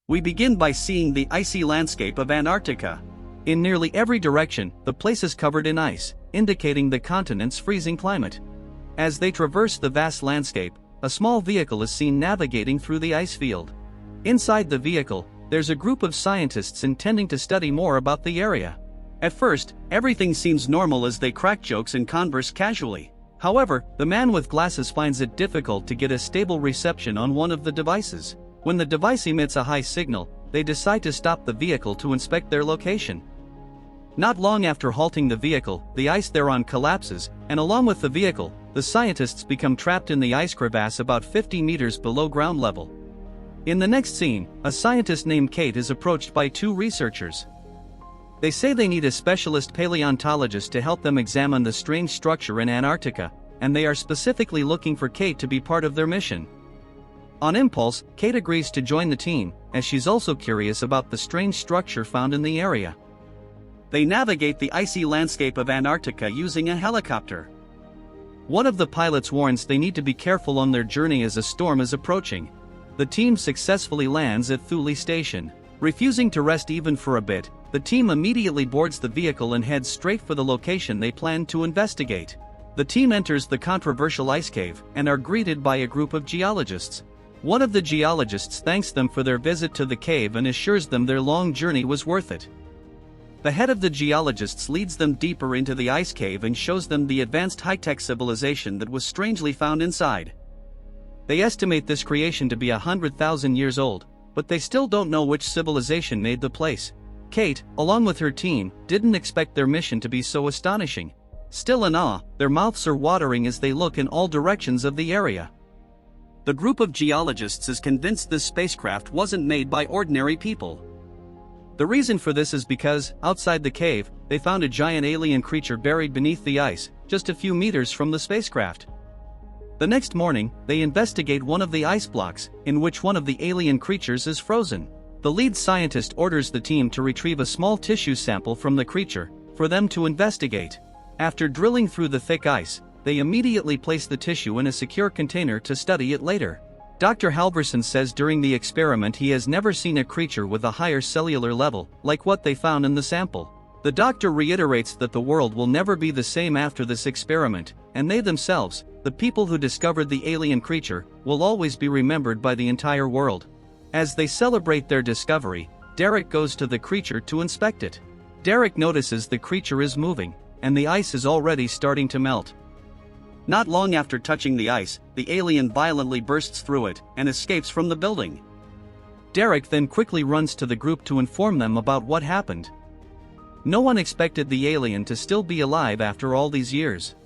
We begin by seeing the icy landscape of Antarctica. In nearly every direction, the place is covered in ice, indicating the continent's freezing climate. As they traverse the vast landscape, a small vehicle is seen navigating through the ice field. Inside the vehicle, there's a group of scientists intending to study more about the area. At first, everything seems normal as they crack jokes and converse casually. However, the man with glasses finds it difficult to get a stable reception on one of the devices. When the device emits a high signal, they decide to stop the vehicle to inspect their location. Not long after halting the vehicle, the ice thereon collapses, and along with the vehicle, the scientists become trapped in the ice crevasse about 50 meters below ground level. In the next scene, a scientist named Kate is approached by two researchers. They say they need a specialist paleontologist to help them examine the strange structure in Antarctica, and they are specifically looking for Kate to be part of their mission. On impulse, Kate agrees to join the team, as she's also curious about the strange structure found in the area. They navigate the icy landscape of Antarctica using a helicopter. One of the pilots warns they need to be careful on their journey as a storm is approaching. The team successfully lands at Thule Station. Refusing to rest even for a bit, the team immediately boards the vehicle and heads straight for the location they plan to investigate. The team enters the controversial ice cave and are greeted by a group of geologists. One of the geologists thanks them for their visit to the cave and assures them their long journey was worth it. The head of the geologists leads them deeper into the ice cave and shows them the advanced high-tech civilization that was strangely found inside. They estimate this creation to be 100,000 years old, but they still don't know which civilization made the place. Kate, along with her team, didn't expect their mission to be so astonishing. Still in awe, their mouths are watering as they look in all directions of the area. The group of geologists is convinced this spacecraft wasn't made by ordinary people. The reason for this is because, outside the cave, they found a giant alien creature buried beneath the ice, just a few meters from the spacecraft. The next morning, they investigate one of the ice blocks, in which one of the alien creatures is frozen. The lead scientist orders the team to retrieve a small tissue sample from the creature, for them to investigate. After drilling through the thick ice, they immediately place the tissue in a secure container to study it later. Dr. Halverson says during the experiment he has never seen a creature with a higher cellular level, like what they found in the sample. The doctor reiterates that the world will never be the same after this experiment, and they themselves, the people who discovered the alien creature, will always be remembered by the entire world. As they celebrate their discovery, Derek goes to the creature to inspect it. Derek notices the creature is moving, and the ice is already starting to melt. Not long after touching the ice, the alien violently bursts through it and escapes from the building. Derek then quickly runs to the group to inform them about what happened. No one expected the alien to still be alive after all these years.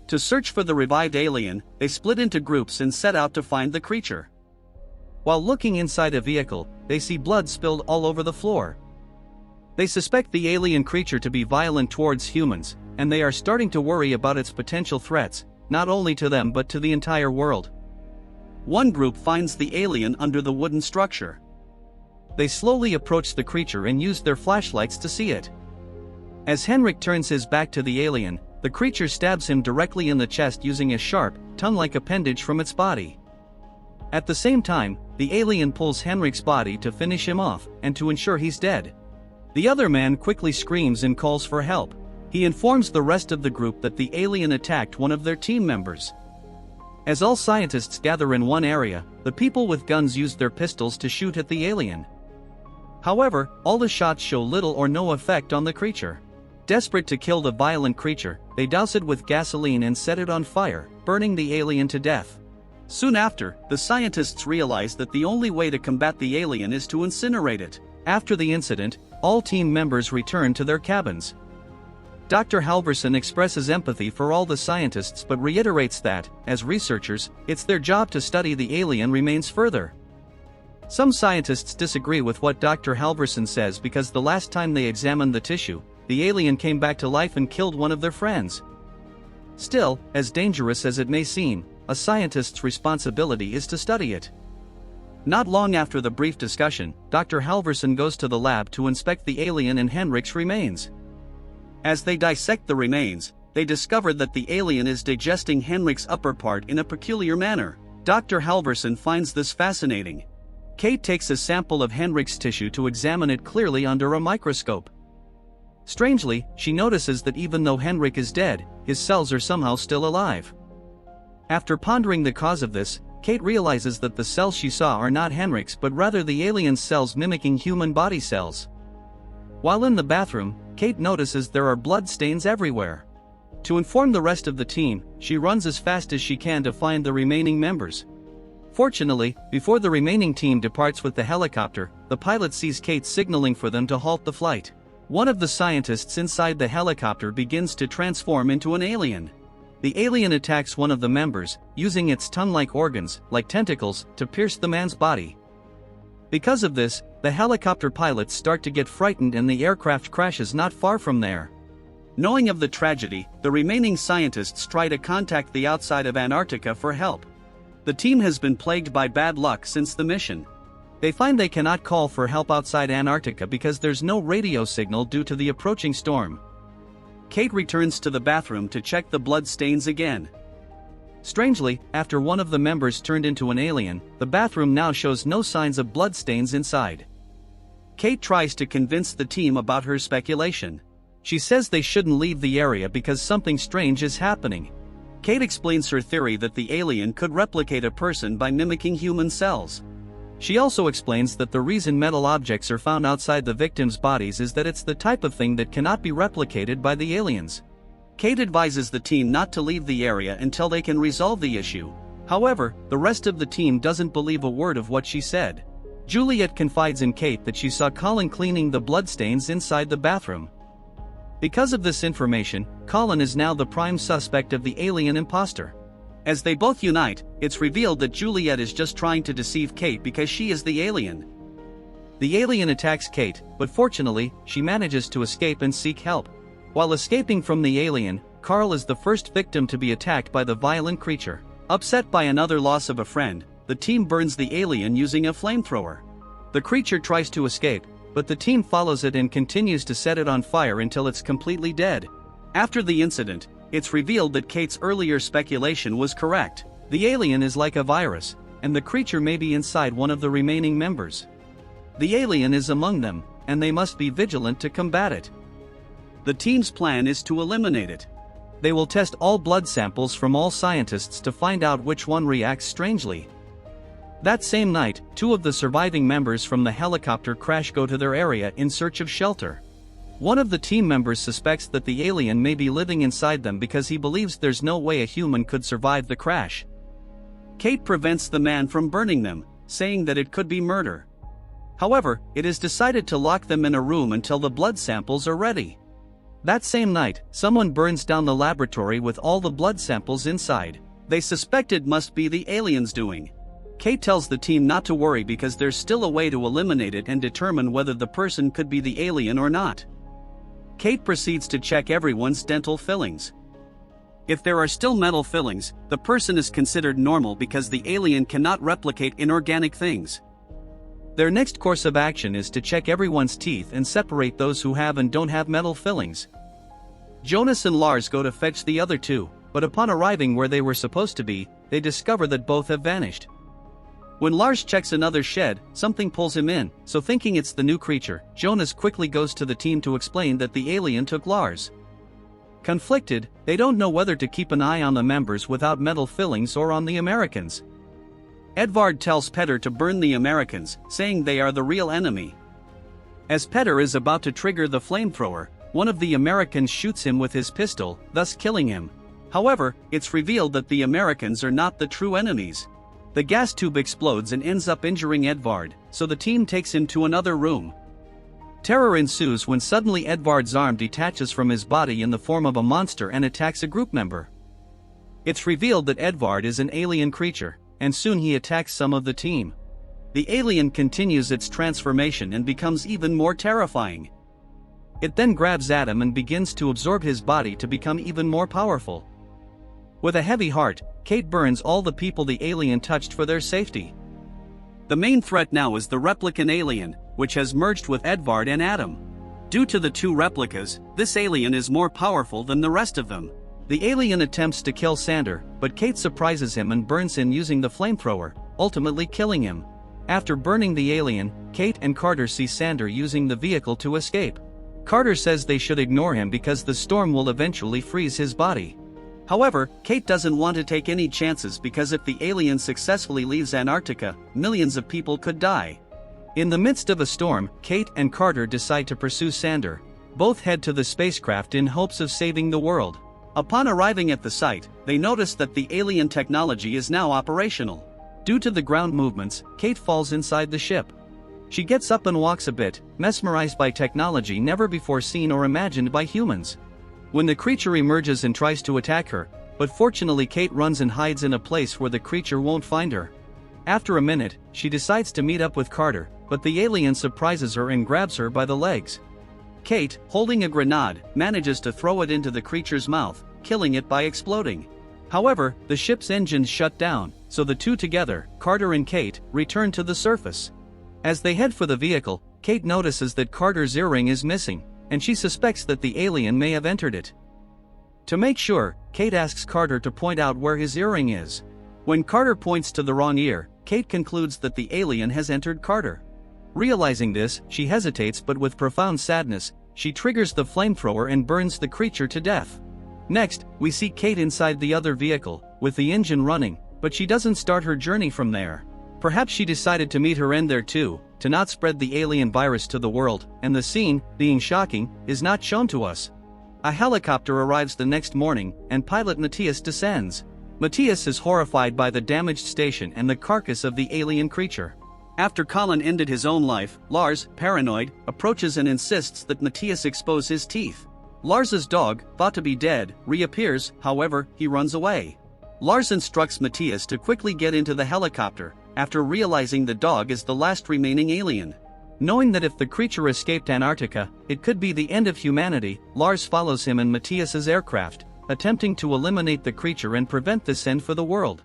To search for the revived alien, they split into groups and set out to find the creature. While looking inside a vehicle, they see blood spilled all over the floor. They suspect the alien creature to be violent towards humans, and they are starting to worry about its potential threats, not only to them but to the entire world. One group finds the alien under the wooden structure. They slowly approach the creature and use their flashlights to see it. As Henrik turns his back to the alien, the creature stabs him directly in the chest using a sharp, tongue-like appendage from its body. At the same time, the alien pulls Henrik's body to finish him off, and to ensure he's dead. The other man quickly screams and calls for help. He informs the rest of the group that the alien attacked one of their team members. As all scientists gather in one area, the people with guns use their pistols to shoot at the alien. However, all the shots show little or no effect on the creature. Desperate to kill the violent creature, they douse it with gasoline and set it on fire, burning the alien to death. Soon after, the scientists realize that the only way to combat the alien is to incinerate it. After the incident, all team members return to their cabins. Dr. Halverson expresses empathy for all the scientists but reiterates that, as researchers, it's their job to study the alien remains further. Some scientists disagree with what Dr. Halverson says because the last time they examined the tissue, the alien came back to life and killed one of their friends. Still, as dangerous as it may seem, a scientist's responsibility is to study it. Not long after the brief discussion, Dr. Halverson goes to the lab to inspect the alien and Henrik's remains. As they dissect the remains, they discover that the alien is digesting Henrik's upper part in a peculiar manner. Dr. Halverson finds this fascinating. Kate takes a sample of Henrik's tissue to examine it clearly under a microscope. Strangely, she notices that even though Henrik is dead, his cells are somehow still alive. After pondering the cause of this, Kate realizes that the cells she saw are not Henrik's but rather the alien's cells mimicking human body cells. While in the bathroom, Kate notices there are blood stains everywhere. To inform the rest of the team, she runs as fast as she can to find the remaining members. Fortunately, before the remaining team departs with the helicopter, the pilot sees Kate signaling for them to halt the flight. One of the scientists inside the helicopter begins to transform into an alien. The alien attacks one of the members, using its tongue-like organs, like tentacles, to pierce the man's body. Because of this, the helicopter pilots start to get frightened and the aircraft crashes not far from there. Knowing of the tragedy, the remaining scientists try to contact the outside of Antarctica for help. The team has been plagued by bad luck since the mission. They find they cannot call for help outside Antarctica because there's no radio signal due to the approaching storm. Kate returns to the bathroom to check the blood stains again. Strangely, after one of the members turned into an alien, the bathroom now shows no signs of blood stains inside. Kate tries to convince the team about her speculation. She says they shouldn't leave the area because something strange is happening. Kate explains her theory that the alien could replicate a person by mimicking human cells. She also explains that the reason metal objects are found outside the victims' bodies is that it's the type of thing that cannot be replicated by the aliens. Kate advises the team not to leave the area until they can resolve the issue. However, the rest of the team doesn't believe a word of what she said. Juliet confides in Kate that she saw Colin cleaning the bloodstains inside the bathroom. Because of this information, Colin is now the prime suspect of the alien imposter. As they both unite, it's revealed that Juliet is just trying to deceive Kate because she is the alien. The alien attacks Kate, but fortunately, she manages to escape and seek help. While escaping from the alien, Carl is the first victim to be attacked by the violent creature. Upset by another loss of a friend, the team burns the alien using a flamethrower. The creature tries to escape, but the team follows it and continues to set it on fire until it's completely dead. After the incident, it's revealed that Kate's earlier speculation was correct. The alien is like a virus, and the creature may be inside one of the remaining members. The alien is among them, and they must be vigilant to combat it. The team's plan is to eliminate it. They will test all blood samples from all scientists to find out which one reacts strangely. That same night, two of the surviving members from the helicopter crash go to their area in search of shelter. One of the team members suspects that the alien may be living inside them because he believes there's no way a human could survive the crash. Kate prevents the man from burning them, saying that it could be murder. However, it is decided to lock them in a room until the blood samples are ready. That same night, someone burns down the laboratory with all the blood samples inside. They suspect it must be the alien's doing. Kate tells the team not to worry because there's still a way to eliminate it and determine whether the person could be the alien or not. Kate proceeds to check everyone's dental fillings. If there are still metal fillings, the person is considered normal because the alien cannot replicate inorganic things. Their next course of action is to check everyone's teeth and separate those who have and don't have metal fillings. Jonas and Lars go to fetch the other two, but upon arriving where they were supposed to be, they discover that both have vanished. When Lars checks another shed, something pulls him in, so thinking it's the new creature, Jonas quickly goes to the team to explain that the alien took Lars. Conflicted, they don't know whether to keep an eye on the members without metal fillings or on the Americans. Edvard tells Petter to burn the Americans, saying they are the real enemy. As Petter is about to trigger the flamethrower, one of the Americans shoots him with his pistol, thus killing him. However, it's revealed that the Americans are not the true enemies. The gas tube explodes and ends up injuring Edvard, so the team takes him to another room. Terror ensues when suddenly Edvard's arm detaches from his body in the form of a monster and attacks a group member. It's revealed that Edvard is an alien creature, and soon he attacks some of the team. The alien continues its transformation and becomes even more terrifying. It then grabs Adam and begins to absorb his body to become even more powerful. With a heavy heart, Kate burns all the people the alien touched for their safety. The main threat now is the replicant alien, which has merged with Edvard and Adam. Due to the two replicas, this alien is more powerful than the rest of them. The alien attempts to kill Sander, but Kate surprises him and burns him using the flamethrower, ultimately killing him. After burning the alien, Kate and Carter see Sander using the vehicle to escape. Carter says they should ignore him because the storm will eventually freeze his body. However, Kate doesn't want to take any chances because if the alien successfully leaves Antarctica, millions of people could die. In the midst of a storm, Kate and Carter decide to pursue Sander. Both head to the spacecraft in hopes of saving the world. Upon arriving at the site, they notice that the alien technology is now operational. Due to the ground movements, Kate falls inside the ship. She gets up and walks a bit, mesmerized by technology never before seen or imagined by humans. When the creature emerges and tries to attack her, but fortunately Kate runs and hides in a place where the creature won't find her. After a minute, she decides to meet up with Carter, but the alien surprises her and grabs her by the legs. Kate, holding a grenade, manages to throw it into the creature's mouth, killing it by exploding. However, the ship's engines shut down, so the two together, Carter and Kate, return to the surface. As they head for the vehicle, Kate notices that Carter's earring is missing, and she suspects that the alien may have entered it. To make sure, Kate asks Carter to point out where his earring is. When Carter points to the wrong ear, Kate concludes that the alien has entered Carter. Realizing this, she hesitates, but with profound sadness, she triggers the flamethrower and burns the creature to death. Next, we see Kate inside the other vehicle, with the engine running, but she doesn't start her journey from there. Perhaps she decided to meet her end there too, to not spread the alien virus to the world, and the scene, being shocking, is not shown to us. A helicopter arrives the next morning, and pilot Matthias descends. Matthias is horrified by the damaged station and the carcass of the alien creature. After Colin ended his own life, Lars, paranoid, approaches and insists that Matthias expose his teeth. Lars's dog, thought to be dead, reappears, however, he runs away. Lars instructs Matthias to quickly get into the helicopter, after realizing the dog is the last remaining alien. Knowing that if the creature escaped Antarctica, it could be the end of humanity, Lars follows him and Matthias's aircraft, attempting to eliminate the creature and prevent this end for the world.